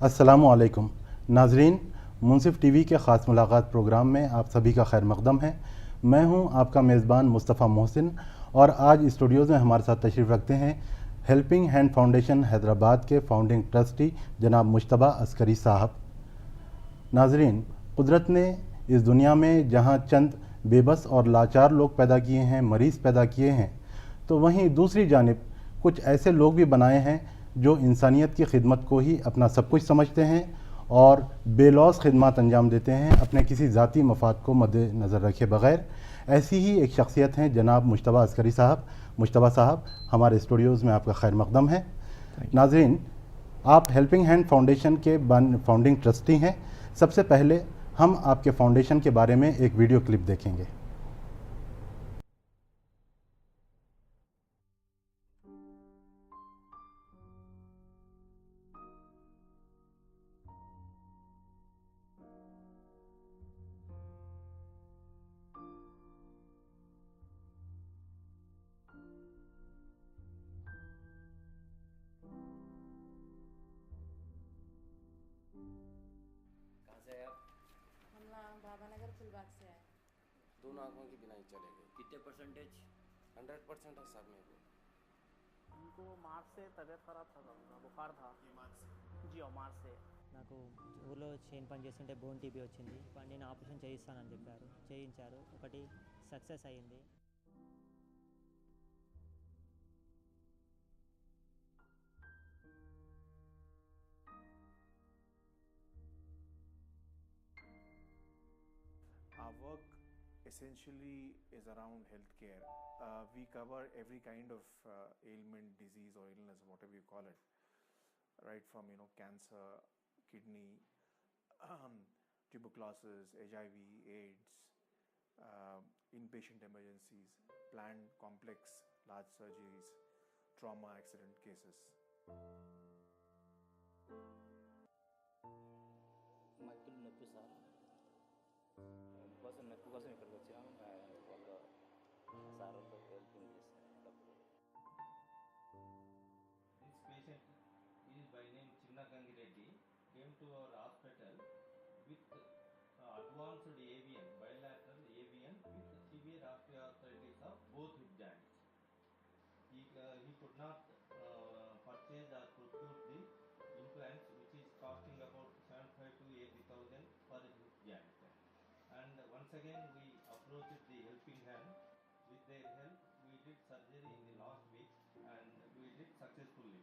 अस्सलामुअलैकुम नाजरीन, मुंसिफ टीवी के ख़ास मुलाकात प्रोग्राम में आप सभी का खैर मकदम है। मैं हूं आपका मेज़बान मुस्तफ़ा मोहसिन और आज स्टूडियोज़ में हमारे साथ तशरीफ़ रखते हैं हेल्पिंग हैंड फाउंडेशन हैदराबाद के फाउंडिंग ट्रस्टी जनाब मुश्तबा अस्करी साहब। नाजरीन, कुदरत ने इस दुनिया में जहां चंद बेबस और लाचार लोग पैदा किए हैं, मरीज़ पैदा किए हैं, तो वहीं दूसरी जानिब कुछ ऐसे लोग भी बनाए हैं जो इंसानियत की खिदमत को ही अपना सब कुछ समझते हैं और बेलौस खिदमत अंजाम देते हैं अपने किसी ज़ाती मफाद को मद्देनज़र रखे बग़ैर। ऐसी ही एक शख्सियत हैं जनाब मुश्तबा अस्करी साहब। मुश्तबा साहब, हमारे स्टूडियोज़ में आपका खैर मकदम है। नाजरीन, आप हेल्पिंग हैंड फाउंडेशन के फाउंडिंग ट्रस्टी हैं। सबसे पहले हम आपके फाउंडेशन के बारे में एक वीडियो क्लिप देखेंगे। कहाँ से आए आप? हम लोग बाबानगर फुलबाग से आए। दोनों आँखों की बिनाई चले गई। कितने परसेंटेज? 100% है साहब मेरे को। उनको मार्च से तबीयत ख़राब था, उनका बुखार था। ये मार्च से जी मार्च से నాకు ఊళ్ళో చైన్ పని చేస్తుంటే బోన్ టీబీ వచ్చింది. నేను ఆపరేషన్ చేయిస్తానని చెప్పారు, చేయించారు. ఒకటి సక్సెస్ అయ్యింది. Our work essentially is around healthcare. We cover every kind of ailment, disease, or illness, whatever you call it, right from cancer, kidney, tuberculosis, HIV, AIDS, inpatient emergencies, planned complex large surgeries, trauma accident cases. మక్కులు నొప్పి sir, కోసం నొప్పి కోసం ఇక్కడికి వచ్చాము. వాళ్ళు sir helping చేస్తారు డబ్బులు. This patient is by name Chinna Gangireddy came to our hospital with advanced AVN, bilateral AVN with severe osteoarthritis of both hip joints. He could not purchase or procure the implants, which is costing about 75 to 80,000 per hip joint. And once again we approached the helping hand. With their help we did surgery in the last week and we did successfully.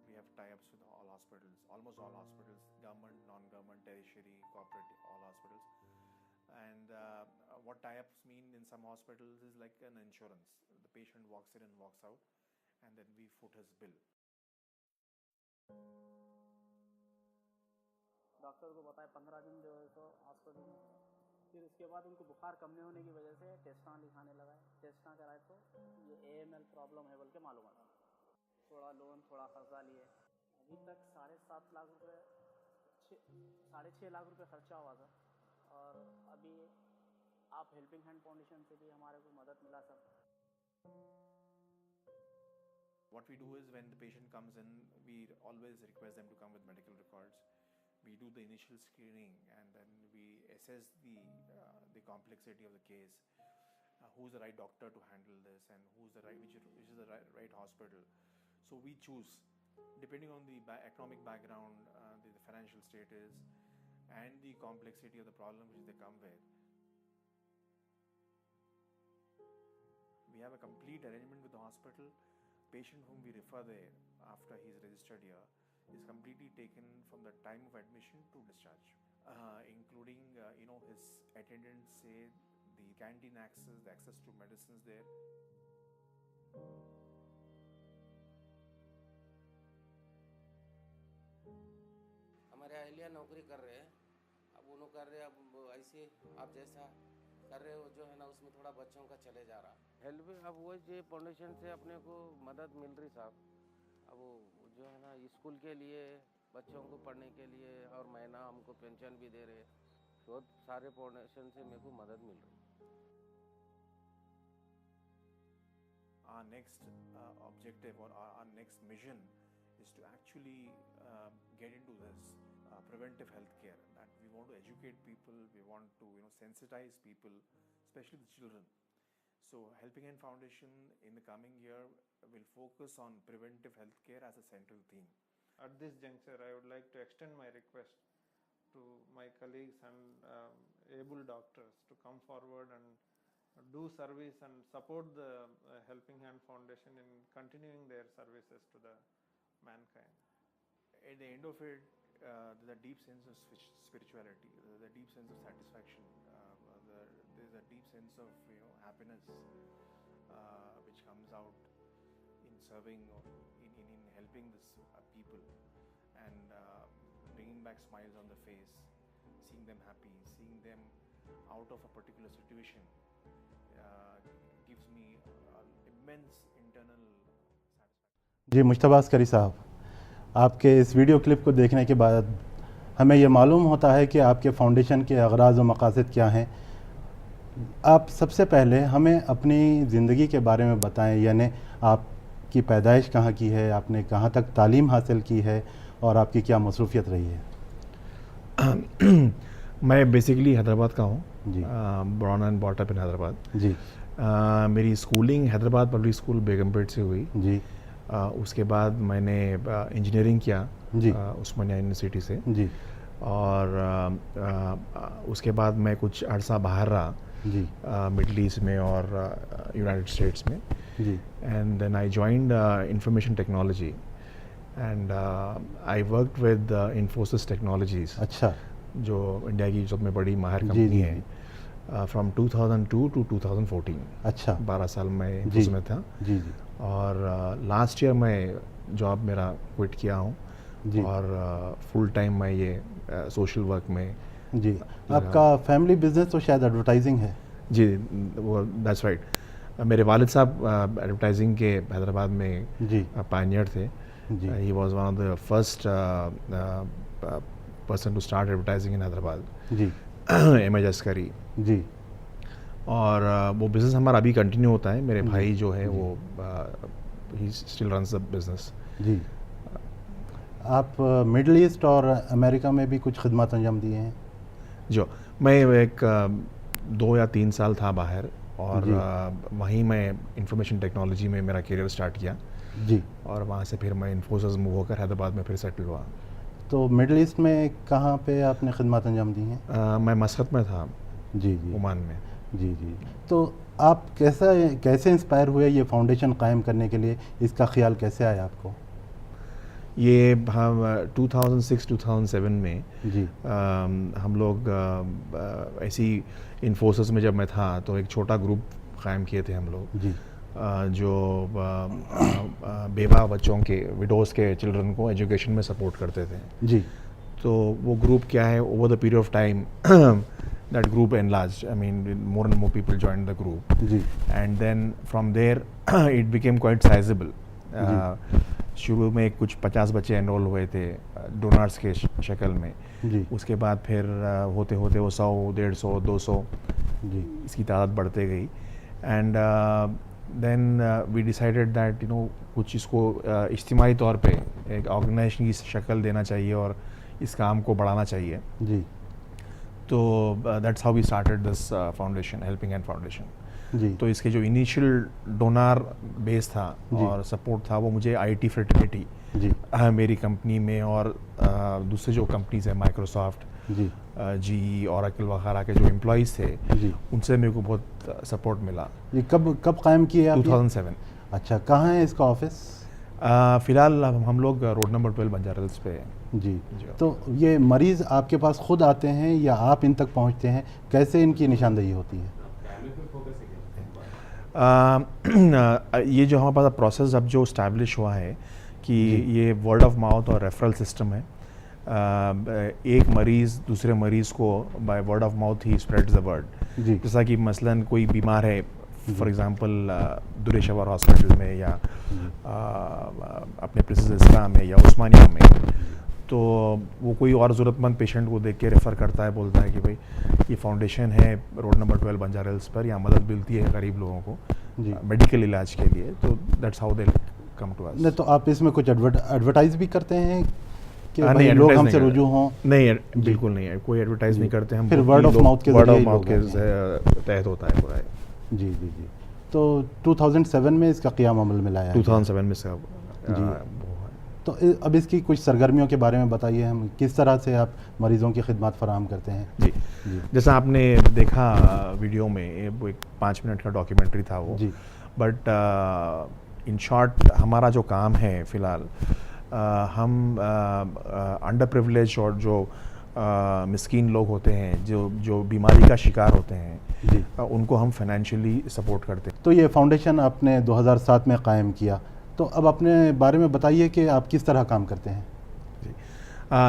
We have tie-ups with all hospitals, almost all hospitals, government, non-government, tertiary, corporate, all hospitals. And what tie-ups mean in some hospitals is like an insurance. The patient walks in and walks out, and then we foot his bill. Doctor को बताया 15 दिन जो है सो hospital में। फिर उसके बाद उनको बुखार कम नहीं होने की वजह से टेस्टा लिखाने लगाए। टेस्टा कराए तो ये AML प्रॉब्लम है बोल के मालूम था। थोड़ा लोन, थोड़ा कर्जा लिए। अभी तक 7.5 लाख रुपये, 6.5 लाख रुपये खर्चा हुआ था। और अभी आप हेल्पिंग हैंड फाउंडेशन से भी हमारे को मदद मिला sir. What we do is when the patient comes in, we always request them to come with medical records. We do the initial screening and then we assess the complexity of the case, who's the right doctor to handle this and who's the right which is the right hospital. So we choose depending on the economic background, the financial status, and the complexity of the problem which they come with. We have a complete arrangement with the hospital. Patient whom we refer there after he's registered here is completely taken from the time of admission to discharge, including his attendants say the canteen access, the access to medicines there. हमारे अहलिया नौकरी कर रहे हैं, अब उन्होंने कर रहे, अब ऐसे आप जैसा कर रहे हो जो है ना उसमें थोड़ा बच्चों का चले जा रहा हेल्प। अब वो जो फाउंडेशन से अपने को मदद मिल रही साहब, अब वो जो है ना स्कूल के लिए बच्चों को पढ़ने के लिए और महीना हमको पेंशन भी दे रहे, बहुत सारे फाउंडेशन से मेरे को मदद मिल रही। Our next objective or our next mission is to actually get into this preventive health care. That we want to educate people, we want to sensitize people, especially the children. So Helping Hand Foundation in the coming year will focus on preventive health care as a central theme. At this juncture, I would like to extend my request to my colleagues and able doctors to come forward and do service and support the Helping Hand Foundation in continuing their services to the mankind. At the end of it, there's a deep sense of spirituality, there's a deep sense of satisfaction, there's a deep sense of happiness which comes out in serving, in helping this people and bringing back smiles on the face, seeing them happy, seeing them out of a particular situation gives me immense internal satisfaction. जी मुश्तबा अस्करी साहब, आपके इस video clip को देखने के बाद हमें ये मालूम होता है कि आपके फाउंडेशन के अगराज़ व मकासद क्या हैं। आप सबसे पहले हमें अपनी ज़िंदगी के बारे में बताएं, यानी आपकी पैदाइश कहाँ की है, आपने कहाँ तक तालीम हासिल की है और आपकी क्या मसरूफ़ियत रही है। मैं बेसिकली हैदराबाद का हूँ जी। Born and brought up in Hyderabad जी। मेरी schooling Hyderabad public school Begumpet से हुई जी। उसके बाद मैंने इंजीनियरिंग किया जी उस्मानिया यूनिवर्सिटी से जी। और उसके बाद मैं कुछ अर्सा बाहर रहा जी मिडल ईस्ट में और यूनाइटेड स्टेट्स में जी। And then I joined information technology and I worked with Infosys technologies, अच्छा, जो इंडिया की सब में बड़ी माहिर जी, कंपनी जी, है फ्रॉम 2002 टू 2014। अच्छा, 12 साल मैं इन्फोसिस में था जी जी। और लास्ट ईयर मैं जॉब मेरा क्विट किया हूँ जी। और फुल टाइम मैं ये सोशल वर्क में जी। आपका फैमिली बिजनेस तो शायद एडवर्टाइजिंग है। जी, वो दैट्स राइट। मेरे वालिद साहब एडवर्टाइजिंग के हैदराबाद में जी पायनियर थे। जी। He was one of the first person to start advertising in Hyderabad. जी। एमएच अस्करी जी। और वो बिज़नेस हमारा अभी कंटिन्यू होता है। मेरे भाई जो है वो ही स्टिल रन्स द बिज़नेस। जी। आप मिडल ईस्ट और अमेरिका में भी कुछ खिदमत अंजाम दिए हैं? जो मैं एक 2 या 3 साल था बाहर और वहीं मैं इंफॉर्मेशन टेक्नोलॉजी में मेरा करियर स्टार्ट किया जी। और वहाँ से फिर मैं इन्फोसिस मूव होकर हैदराबाद में फिर सेटल हुआ। तो मिडल ईस्ट में कहाँ पे आपने खिदमत अंजाम दी हैं? मैं मस्कत में था। जी जी। ओमान में। जी जी। तो आप कैसे इंस्पायर हुए ये फाउंडेशन कायम करने के लिए? इसका ख्याल कैसे आया आपको? ये हम 2006-2007 में जी। हम लोग ऐसी इन्फोसिस में जब मैं था तो एक छोटा ग्रुप कायम किए थे हम लोग जी। जो बेवा बच्चों के विडोज़ के चिल्ड्रन को एजुकेशन में सपोर्ट करते थे। जी। तो वो ग्रुप क्या है, over the period of time that group enlarged. I mean, more and more people joined the group. जी। And then from there it became quite sizable. शुरू में कुछ 50 बच्चे एनरोल हुए थे डोनर्स के शक्ल में। जी। उसके बाद फिर होते होते वो 100, 150, 200 जी इसकी तादाद बढ़ते गई। And then we decided that कुछ इसको इज्तिमाई तौर पे एक ऑर्गेनाइजेशन की शक्ल देना चाहिए और इस काम को बढ़ाना चाहिए। जी। तो that's how we started this foundation, helping hand foundation. जी। तो इसके जो इनिशियल डोनार बेस था और सपोर्ट था वो मुझे आईटी फ्रेटर्निटी जी मेरी कंपनी में और दूसरे जो कंपनीज हैं माइक्रोसॉफ्ट जी जी ओरेकल वगैरह के जो एम्प्लॉयज़ थे जी उनसे मेरे को बहुत सपोर्ट मिला। ये कब कायम किया आप? 2007। अच्छा, कहाँ है इसका ऑफिस? फ़िलहाल हम लोग रोड नंबर 12 बंजारा हिल्स पे हैं। जी। तो ये मरीज़ आपके पास खुद आते हैं या आप इन तक पहुंचते हैं? कैसे इनकी निशानदेही होती है? ये जो हमारे पास प्रोसेस अब जो इस्टेब्लिश हुआ है कि ये वर्ड ऑफ माउथ और रेफरल सिस्टम है। एक मरीज़ दूसरे मरीज़ को by word of mouth he spreads the word. जैसा कि मसलन कोई बीमार है फॉर एग्जांपल दुरेशावर हॉस्पिटल में या अपने प्रिंसेस इस्लाम में या उस्मानिया में, तो वो कोई और ज़रूरतमंद पेशेंट को देख के रेफ़र करता है, बोलता है कि भाई ये फाउंडेशन है रोड नंबर 12 बंजारा हिल्स पर, यहाँ मदद मिलती है गरीब लोगों को मेडिकल इलाज के लिए। तो that's how they come to us. नहीं तो आप इसमें कुछ एडवर्टाइज भी करते हैं कि नहीं, भाई लोग advertise हमसे नहीं रुजू हों? नहीं, बिल्कुल नहीं है, कोई एडवर्टाइज जी। नहीं करते हम। फिर word of mouth के वर्ड जरिए ऑफ ही माउथ लोग के आते हैं। तहत होता है पूरा। जी जी जी। तो 2007 में इसका क़याम अमल में लाया है। 2007 में सब तो अब इसकी कुछ सरगर्मियों के बारे में बताइए, हम किस तरह से आप मरीज़ों की खिदमत फराहम करते हैं? जी, जैसा आपने देखा वीडियो में, वो एक 5 मिनट का डॉक्यूमेंट्री था वो। जी। बट इन शॉर्ट हमारा जो काम है फ़िलहाल, हम अंडर प्रिविलेज और जो मिस्कीन लोग होते हैं, जो बीमारी का शिकार होते हैं, जी। उनको हम फाइनेंशियली सपोर्ट करते हैं। तो ये फाउंडेशन आपने 2007 में क़ायम किया, तो अब अपने बारे में बताइए कि आप किस तरह काम करते हैं? जी,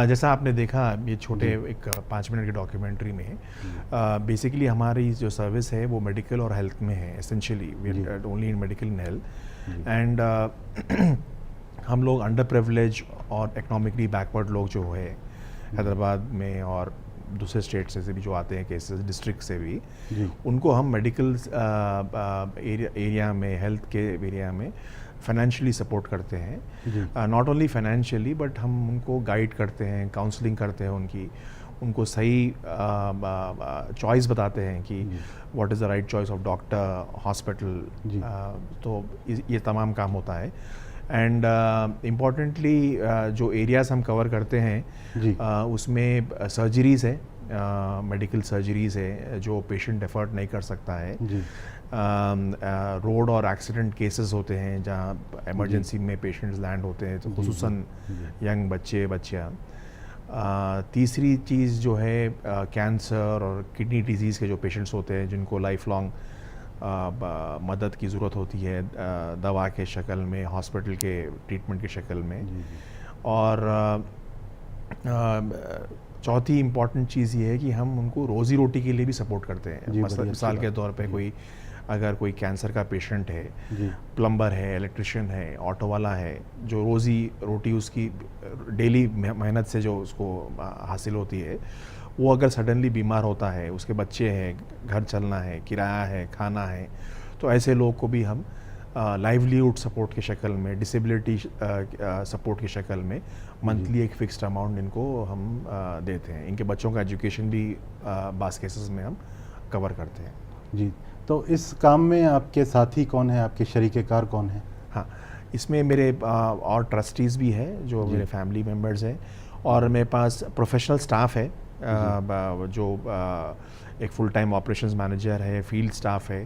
जैसा आपने देखा ये छोटे एक 5 मिनट के डॉक्यूमेंट्री में, बेसिकली हमारी जो सर्विस है वो मेडिकल और हेल्थ में है। Essentially we are only in medical and health. And हम लोग अंडर प्रिविलेज और इकोनॉमिकली बैकवर्ड लोग जो है हैदराबाद में और दूसरे स्टेट से भी जो आते हैं केसेस, डिस्ट्रिक्ट से भी, उनको हम मेडिकल एरिया में, हेल्थ के एरिया में फाइनेंशियली सपोर्ट करते हैं। नॉट ओनली फाइनेंशियली बट हम उनको गाइड करते हैं, काउंसलिंग करते हैं, उनको सही चॉइस बताते हैं कि what is the right choice of doctor, hospital. तो ये तमाम काम होता है। एंड इम्पॉर्टेंटली जो एरियाज़ हम कवर करते हैं उसमें सर्जरीज़ है, मेडिकल सर्जरीज़ है जो पेशेंट एफर्ट नहीं कर सकता है। रोड और एक्सीडेंट केसेस होते हैं जहाँ इमरजेंसी में पेशेंट्स लैंड होते हैं, तो खुसूसन यंग बच्चियाँ। तीसरी चीज़ जो है कैंसर और किडनी डिजीज़ के जो पेशेंट्स होते हैं जिनको लाइफ लॉन्ग मदद की ज़रूरत होती है, दवा के शक्ल में, हॉस्पिटल के ट्रीटमेंट की शक्ल में। और चौथी इम्पॉर्टेंट चीज़ ये है कि हम उनको रोज़ी रोटी के लिए भी सपोर्ट करते हैं। मिसाल के तौर पे अगर कोई कैंसर का पेशेंट है, प्लम्बर है, इलेक्ट्रिशियन है, ऑटो वाला है, जो रोज़ी रोटी उसकी डेली मेहनत से जो उसको हासिल होती है, वो अगर सडनली बीमार होता है, उसके बच्चे हैं, घर चलना है, किराया है, खाना है, तो ऐसे लोग को भी हम लाइवलीहुड सपोर्ट की शक्ल में, डिसेबिलिटी सपोर्ट की शक्ल में मंथली एक फ़िक्स्ड अमाउंट इनको हम देते हैं। इनके बच्चों का एजुकेशन भी बास केसेस में हम कवर करते हैं। जी, तो इस काम में आपके साथी कौन है, आपके शरीके कार कौन हैं? हाँ, इसमें मेरे और ट्रस्टीज़ भी हैं जो मेरे फैमिली मेम्बर्स हैं, और मेरे पास प्रोफेशनल स्टाफ है जो एक फुल टाइम ऑपरेशंस मैनेजर है, फील्ड स्टाफ है,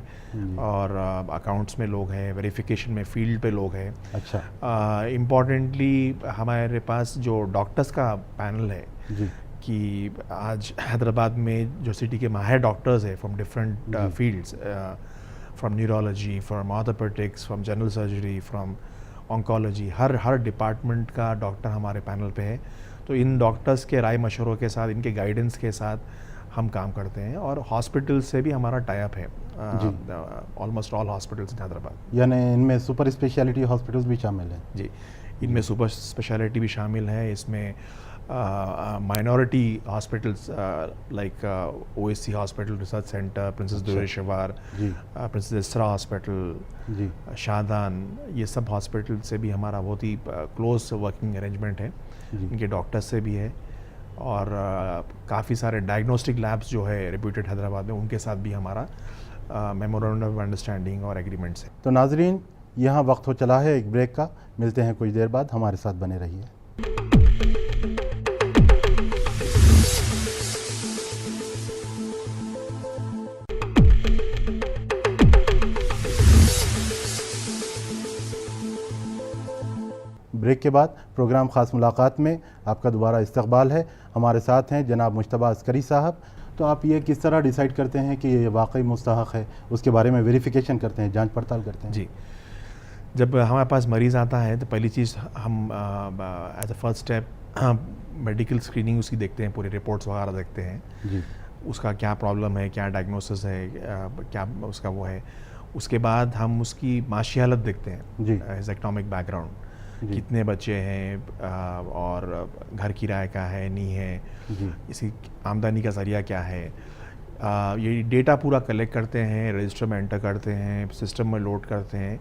और अकाउंट्स में लोग हैं, वेरिफिकेशन में फील्ड पे लोग हैं। अच्छा। इम्पॉर्टेंटली हमारे पास जो डॉक्टर्स का पैनल है कि आज हैदराबाद में जो सिटी के माहिर डॉक्टर्स हैं from different fields, from neurology, from orthopaedics, from general surgery, from oncology, her department का डॉक्टर हमारे पैनल पे है। तो इन डॉक्टर्स के राय मशवरों के साथ, इनके गाइडेंस के साथ हम काम करते हैं। और हॉस्पिटल से भी हमारा टाई अप है, almost all hospitals in Hyderabad. यानी इनमें सुपर स्पेशलिटी हॉस्पिटल्स भी शामिल हैं? जी, इनमें सुपर स्पेशलिटी भी शामिल है। इसमें minority hospitals like OSC hospital research centre, Princess Durrushehvar, Princess Esra hospital, Shadan, ये सब हॉस्पिटल से भी हमारा बहुत ही क्लोज वर्किंग अरेंजमेंट है। इनके डॉक्टर्स से भी है, और काफ़ी सारे डायग्नोस्टिक लैब्स जो है रेप्यूटेड हैदराबाद में, उनके साथ भी हमारा मेमोरेंडम ऑफ अंडरस्टैंडिंग और एग्रीमेंट्स है। तो नाजरीन, यहाँ वक्त हो चला है एक ब्रेक का, मिलते हैं कुछ देर बाद, हमारे साथ बने रहिए। ब्रेक के बाद प्रोग्राम ख़ास मुलाकात में आपका दोबारा इस्तकबाल है। हमारे साथ हैं जनाब मुश्तबा अस्करी साहब। तो आप ये किस तरह डिसाइड करते हैं कि ये वाकई मुस्तहक़ है, उसके बारे में वेरिफिकेशन करते हैं, जांच पड़ताल करते हैं? जी, जब हमारे पास मरीज़ आता है तो पहली चीज़ हम as a first step medical screening उसकी देखते हैं, पूरी रिपोर्ट्स वगैरह देखते हैं जी, उसका क्या प्रॉब्लम है, क्या डायग्नोसिस है, क्या उसका वो है। उसके बाद हम उसकी माशी हालत देखते हैं, एज इकोनॉमिक बैकग्राउंड, कितने बच्चे हैं और घर किराए का है नहीं है, इसकी आमदनी का ज़रिया क्या है। ये डेटा पूरा कलेक्ट करते हैं, रजिस्टर में एंटर करते हैं, सिस्टम में लोड करते हैं,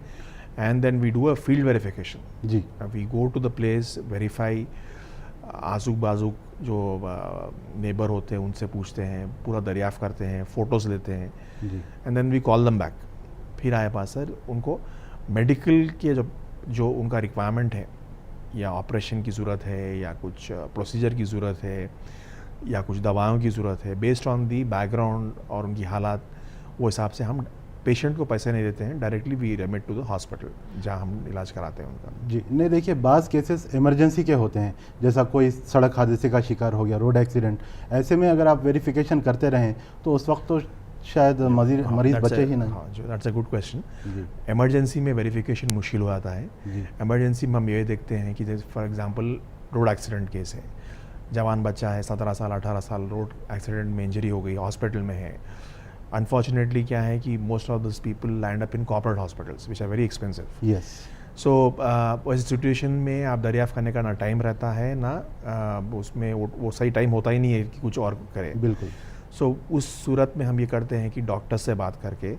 and then we do a field verification. Ji We go to the place, verify, आजुक बाजुक जो नेबर होते हैं उनसे पूछते हैं, पूरा दरियाफ़ करते हैं, फ़ोटोज़ लेते हैं, जी and then we call them back. फिर आए पास सर उनको मेडिकल के जो उनका रिक्वायरमेंट है, या ऑपरेशन की ज़रूरत है, या कुछ प्रोसीजर की ज़रूरत है, या कुछ दवाओं की ज़रूरत है, बेस्ड ऑन दी बैकग्राउंड और उनकी हालात, वो हिसाब से हम पेशेंट को पैसे नहीं देते हैं, directly we remit to the hospital जहाँ हम इलाज कराते हैं उनका. जी नहीं, देखिए बाज़ केसेस इमरजेंसी के होते हैं, जैसा कोई सड़क हादसे का शिकार हो गया, रोड एक्सीडेंट, ऐसे में अगर आप वेरिफिकेशन करते रहें तो उस वक्त तो शायद मरीज बचे ही नहीं. हाँ, दैट्स अ गुड क्वेश्चन. जी इमरजेंसी में वेरिफिकेशन मुश्किल हो जाता है. जी इमरजेंसी में हम ये देखते हैं कि जैसे for example road accident case है, जवान बच्चा है, 17 साल 18 साल, रोड एक्सीडेंट में इंजरी हो गई, हॉस्पिटल में है. अनफॉर्चुनेटली क्या है कि most of this people land up in corporate hospitals which are very expensive. Yes. So वैसी सिचुएशन में आप दरियाफ़ करने का ना टाइम रहता है, ना उसमें वो सही टाइम होता ही नहीं है कि कुछ और करें. बिल्कुल. सो उस सूरत में हम ये करते हैं कि डॉक्टर से बात करके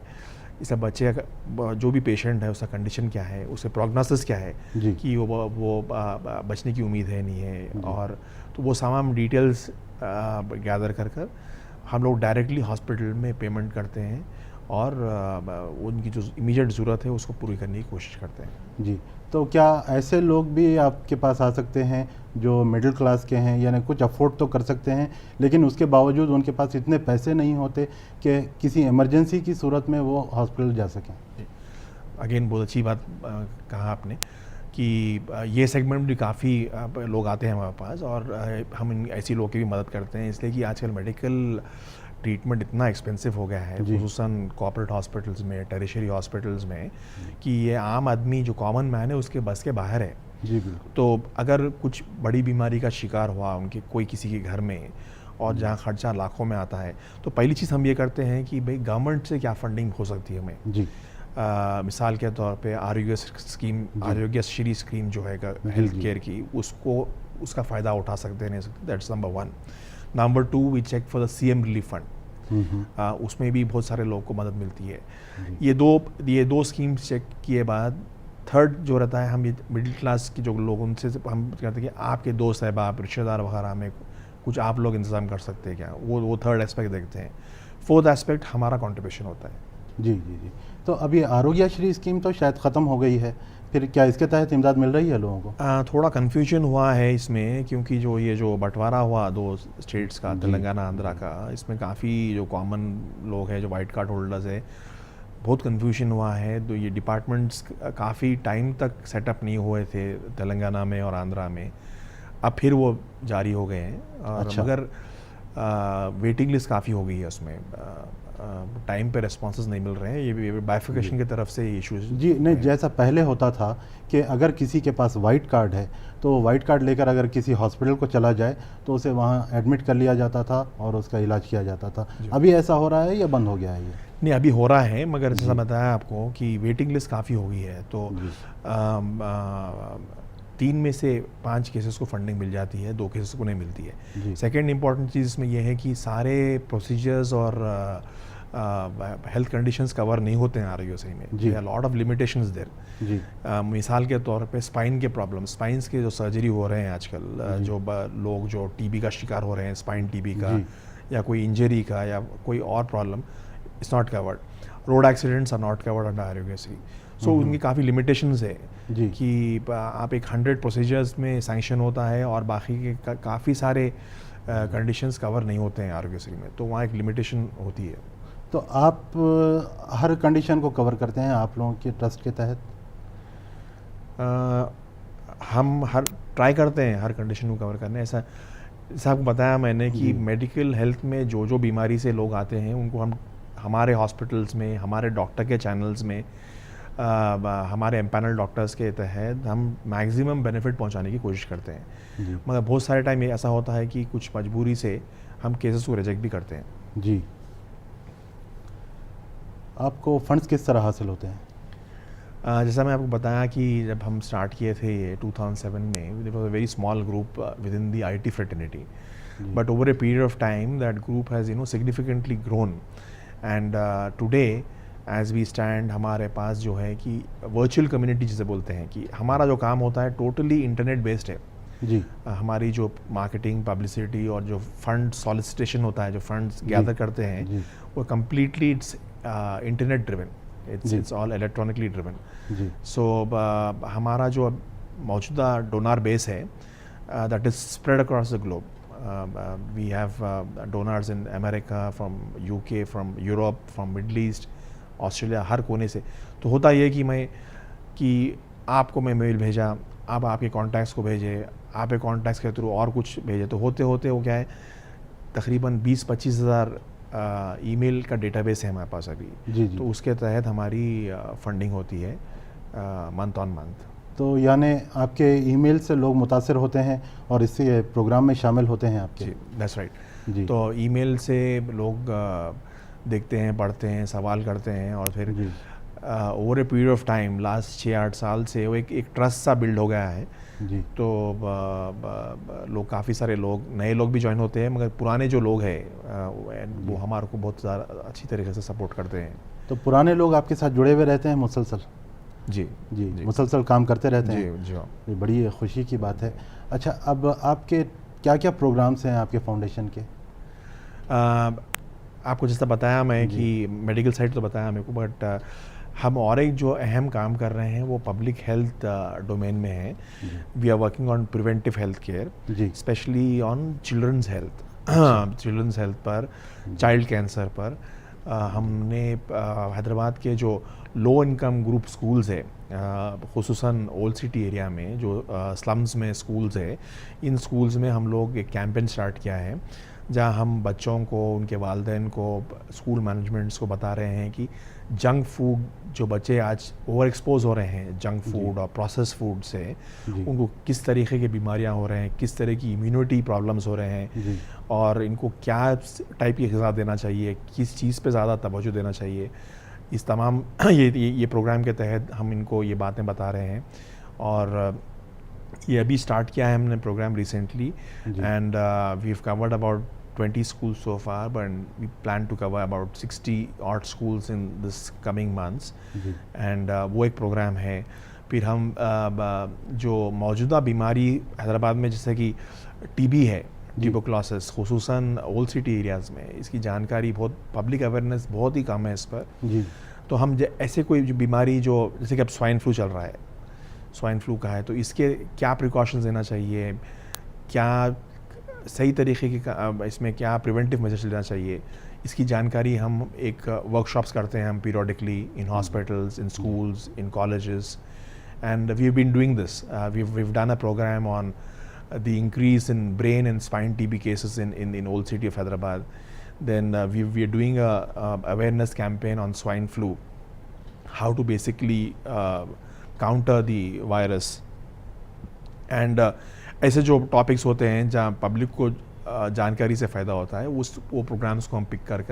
इसका बच्चे का जो भी पेशेंट है उसका कंडीशन क्या है, उसके प्रोग्नोसिस क्या है, जी कि वो बचने की उम्मीद है नहीं है, और तो वो सामान डिटेल्स गैदर कर हम लोग डायरेक्टली हॉस्पिटल में पेमेंट करते हैं और उनकी जो इमीडिएट ज़रूरत है उसको पूरी करने की कोशिश करते हैं. जी. तो क्या ऐसे लोग भी आपके पास आ सकते हैं जो मिडिल क्लास के हैं, यानी कुछ अफोर्ड तो कर सकते हैं लेकिन उसके बावजूद उनके पास इतने पैसे नहीं होते कि किसी इमरजेंसी की सूरत में वो हॉस्पिटल जा सकें? अगेन बहुत अच्छी बात कहा आपने कि ये सेगमेंट भी काफ़ी लोग आते हैं हमारे पास, और हम ऐसी लोगों की भी मदद करते हैं, इसलिए कि आजकल मेडिकल ट्रीटमेंट इतना एक्सपेंसिव हो गया है, खुसूसन कॉर्पोरेट हॉस्पिटल्स में, टेरिशरी हॉस्पिटल्स में, कि ये आम आदमी जो कॉमन मैन है उसके बस के बाहर है. जी बिल्कुल. तो अगर कुछ बड़ी बीमारी का शिकार हुआ उनके कोई किसी के घर में, और जहाँ खर्चा लाखों में आता है, तो पहली चीज़ हम ये करते हैं कि भाई गवर्नमेंट से क्या फंडिंग हो सकती है हमें. जी. मिसाल के तौर पे आरोग्यश्री स्कीम जो है हेल्थ केयर की, उसका फ़ायदा उठा सकते हैं. That's number 1. Number 2, we check for the CM relief fund. उसमें भी बहुत सारे लोगों को मदद मिलती है. ये दो स्कीम्स चेक किए बाद, थर्ड जो रहता है, हम ये मिडिल क्लास की जो लोग उनसे हम कहते हैं कि आपके दोस्त अहबाब रिश्तेदार वगैरह में कुछ आप लोग इंतज़ाम कर सकते हैं क्या, वो थर्ड एस्पेक्ट देखते हैं. फोर्थ एस्पेक्ट हमारा कॉन्ट्रीब्यूशन होता है. जी जी जी. तो अभी आरोग्यश्री स्कीम तो शायद ख़त्म हो गई है, फिर क्या इसके तहत इमदाद मिल रही है लोगों को? थोड़ा कन्फ्यूजन हुआ है इसमें, क्योंकि जो बंटवारा हुआ 2 स्टेट्स का, तेलंगाना आंध्रा का, इसमें काफ़ी जो कॉमन लोग हैं, जो वाइट कार्ड होल्डर्स है, बहुत कन्फ्यूजन हुआ है. तो ये डिपार्टमेंट्स काफ़ी टाइम तक सेटअप नहीं हुए थे तेलंगाना में और आंध्रा में, अब फिर वो जारी हो गए हैं. और अच्छा. मगर वेटिंग लिस्ट काफ़ी हो गई है उसमें, टाइम पे रेस्पॉन्सेज नहीं मिल रहे हैं. ये बाइफिकेशन की तरफ से इश्यूज. जी नहीं, जैसा पहले होता था कि अगर किसी के पास वाइट कार्ड है तो वाइट कार्ड लेकर अगर किसी हॉस्पिटल को चला जाए तो उसे वहाँ एडमिट कर लिया जाता था और उसका इलाज किया जाता था. अभी ऐसा हो रहा है या बंद हो गया है ये? नहीं, अभी हो रहा है, मगर जैसा बताया आपको कि वेटिंग लिस्ट काफ़ी हो गई है. तो 3 में से 5 केसेस को फंडिंग मिल जाती है, 2 केसेस को नहीं मिलती है. सेकेंड इंपॉर्टेंट चीज़ इसमें यह है कि सारे प्रोसीजर्स और हेल्थ कंडीशंस कवर नहीं होते हैं आरोग्यश्री में. Lot of limitations there. मिसाल के तौर पे स्पाइन के प्रॉब्लम, स्पाइंस के जो सर्जरी हो रहे हैं आजकल, जो लोग जो TB का शिकार हो रहे हैं, स्पाइन TB का, या कोई इंजरी का, या कोई और problem, it's not covered. Road accidents are not covered under Aarogyasri. So उनकी काफ़ी लिमिटेशंस है कि आप एक 100 प्रोसीजर्स में सैंक्शन होता है और बाकी के काफ़ी सारे कंडीशंस कवर नहीं होते हैं आरोग्यश्री में, तो वहाँ एक लिमिटेशन होती है. तो आप हर कंडीशन को कवर करते हैं आप लोगों के ट्रस्ट के तहत? हम ट्राई करते हैं हर कंडीशन को कवर करने. ऐसा आपको बताया मैंने कि मेडिकल हेल्थ में जो बीमारी से लोग आते हैं उनको हम हमारे हॉस्पिटल्स में, हमारे डॉक्टर के चैनल्स में, हमारे एम्पैनल डॉक्टर्स के तहत हम मैक्सिमम बेनिफिट पहुंचाने की कोशिश करते हैं. मगर बहुत सारे टाइम ये ऐसा होता है कि कुछ मजबूरी से हम केसेस को रिजेक्ट भी करते हैं. जी. आपको फंड्स किस तरह हासिल होते हैं? जैसा मैं आपको बताया कि जब हम स्टार्ट किए थे 2007 में, there was a very small group within the IT fraternity, but over a period of time that group has significantly grown, and today as we stand हमारे पास जो है कि वर्चुअल कम्युनिटी जिसे बोलते हैं कि हमारा जो काम होता है टोटली इंटरनेट बेस्ड है जी। हमारी जो मार्केटिंग पब्लिसिटी और जो फंड सॉलिसिटेशन होता है, जो फंड्स गैदर करते हैं, वो completely it's internet driven, it's all electronically driven. जी। सो हमारा जो मौजूदा डोनर बेस है that is spread across the globe. We have donors in America, from UK, from Europe, from Middle East, Australia, हर कोने से। तो होता ये कि आपको मैं मेल भेजा, आप आपके कॉन्टैक्ट्स को भेजे, आपके कॉन्टैक्ट्स के थ्रू और कुछ भेजे, तो होते होते वो क्या है तकरीबन 20-25 हज़ार ईमेल का डेटाबेस है हमारे पास अभी। जी जी। तो उसके तहत हमारी फंडिंग होती है मंथ ऑन मंथ। तो यानी आपके ईमेल से लोग मुतासर होते हैं और इसी प्रोग्राम में शामिल होते हैं आपके? दैट्स राइट जी। तो ईमेल से लोग देखते हैं, पढ़ते हैं, सवाल करते हैं और फिर over a period of time last 6-8 साल से वो एक ट्रस्ट सा बिल्ड हो गया है। जी। तो लोग, काफ़ी सारे लोग, नए लोग भी ज्वाइन होते हैं, मगर पुराने जो लोग हैं वो हमारे को बहुत ज़्यादा अच्छी तरीके से सपोर्ट करते हैं। तो पुराने लोग आपके साथ जुड़े हुए रहते हैं मुसलसल? जी जी, मुसलसल काम करते रहते हैं। जी। ये बड़ी खुशी की बात है। अच्छा, अब आपके क्या क्या प्रोग्राम्स हैं आपके फाउंडेशन के? आपको जैसा बताया मैं कि मेडिकल साइड तो बताया मेरे को, बट हम और एक जो अहम काम कर रहे हैं वो पब्लिक हेल्थ डोमेन में है। We are working on preventive health care, specially on children's health, children's health पर, चाइल्ड कैंसर पर। हमने हैदराबाद के जो लो इनकम ग्रुप स्कूल्स है, खुसूसन ओल्ड सिटी एरिया में जो स्लम्स में स्कूल्स है, इन स्कूल्स में हम लोग एक कैंपेन स्टार्ट किया है जहां हम बच्चों को, उनके वालिदैन को, स्कूल मैनेजमेंट्स को बता रहे हैं कि जंक फूड, जो बच्चे आज ओवर एक्सपोज हो रहे हैं जंक फूड और प्रोसेस फूड से, उनको किस तरीके की बीमारियां हो रहे हैं, किस तरह की इम्यूनिटी प्रॉब्लम्स हो रहे हैं और इनको क्या टाइप की ग़िज़ा देना चाहिए, किस चीज़ पे ज़्यादा तवज्जो देना चाहिए। इस तमाम ये प्रोग्राम के तहत हम इनको ये बातें बता रहे हैं। और ये अभी स्टार्ट किया है हमने program recently, and we have covered about 20 schools so far, but we plan to cover about 60 odd schools in this coming months. And वो एक प्रोग्राम है। फिर हम जो मौजूदा बीमारी हैदराबाद में जैसे कि टीबी है, ट्यूबरकुलोसिस, खुसूसन ओल्ड सिटी एरियाज़ में इसकी जानकारी बहुत, पब्लिक अवेयरनेस बहुत ही कम है इस पर। तो हम ऐसे कोई जो बीमारी, जो जैसे कि अब स्वाइन फ्लू चल रहा है, स्वाइन फ्लू का है, तो इसके क्या प्रिकॉशंस लेना चाहिए, क्या सही तरीके की इसमें क्या प्रिवेंटिव मेजर्स लेना चाहिए, इसकी जानकारी हम एक वर्कशॉप्स करते हैं हम periodically in hospitals, in schools, in colleges, and we have been doing this. We have done a program on the increase in brain and spine TB cases in old city of Hyderabad. Then we are doing a awareness campaign on swine flu, how to basically counter the virus, and ऐसे जो topics होते हैं जहाँ public को जानकारी से फ़ायदा होता है, वो प्रोग्राम्स को हम पिक कर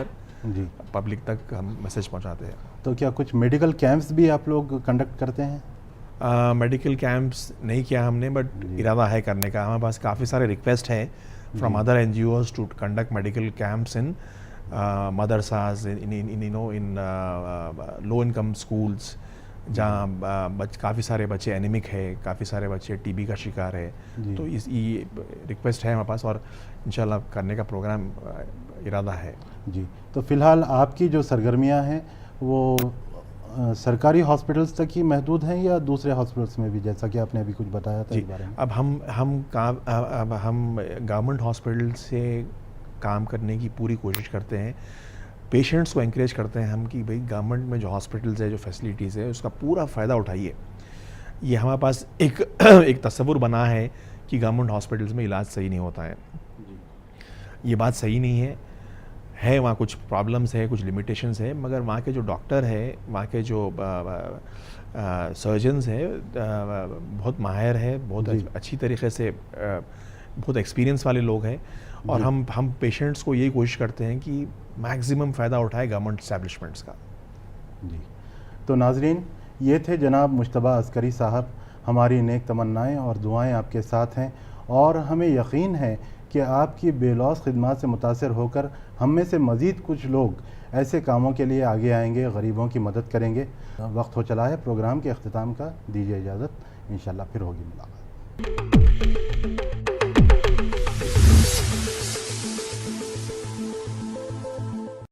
जी पब्लिक तक हम मैसेज पहुँचाते हैं। तो क्या कुछ मेडिकल कैंप्स भी आप लोग कंडक्ट करते हैं? मेडिकल कैंप्स नहीं किया हमने, बट इरादा है करने का। हमारे पास काफ़ी सारे रिक्वेस्ट है from other NGOs to conduct medical camps in madrasas, in low income schools, जहाँ काफ़ी सारे बच्चे एनीमिक है, काफ़ी सारे बच्चे टीबी का शिकार है। तो ये रिक्वेस्ट है हमारे पास और इंशाल्लाह करने का प्रोग्राम इरादा है। जी, तो फ़िलहाल आपकी जो सरगर्मियाँ हैं वो सरकारी हॉस्पिटल्स तक ही महदूद हैं या दूसरे हॉस्पिटल्स में भी, जैसा कि आपने अभी कुछ बताया था इस बारे में? अब हम गवर्नमेंट हॉस्पिटल से काम करने की पूरी कोशिश करते हैं। पेशेंट्स को एनकरेज करते हैं हम कि भाई गवर्नमेंट में जो हॉस्पिटल्स है, जो फैसिलिटीज़ है, उसका पूरा फ़ायदा उठाइए। ये हमारे पास एक तस्वुर बना है कि गवर्नमेंट हॉस्पिटल्स में इलाज सही नहीं होता है। ये बात सही नहीं है, वहाँ कुछ प्रॉब्लम्स है, कुछ लिमिटेशंस है, मगर वहाँ के जो डॉक्टर है, वहाँ के जो सर्जन्स है, बहुत माहिर है, बहुत अच्छी तरीके से, बहुत एक्सपीरियंस वाले लोग हैं। और हम पेशेंट्स को यही कोशिश करते हैं कि मैक्सिमम फ़ायदा उठाए गवर्नमेंट एस्टैब्लिशमेंट्स का। जी, तो नाजरीन, ये थे जनाब मुश्तबा अस्करी साहब। हमारी नेक तमन्नाएं और दुआएं आपके साथ हैं और हमें यकीन है कि आपकी बेलौस खिदमत से मुतासर होकर हम में से मज़ीद कुछ लोग ऐसे कामों के लिए आगे आएंगे, गरीबों की मदद करेंगे। वक्त हो चला है प्रोग्राम के अख्तिताम का, दीजिए इजाज़त, इंशाल्लाह फिर होगी मुलाकात।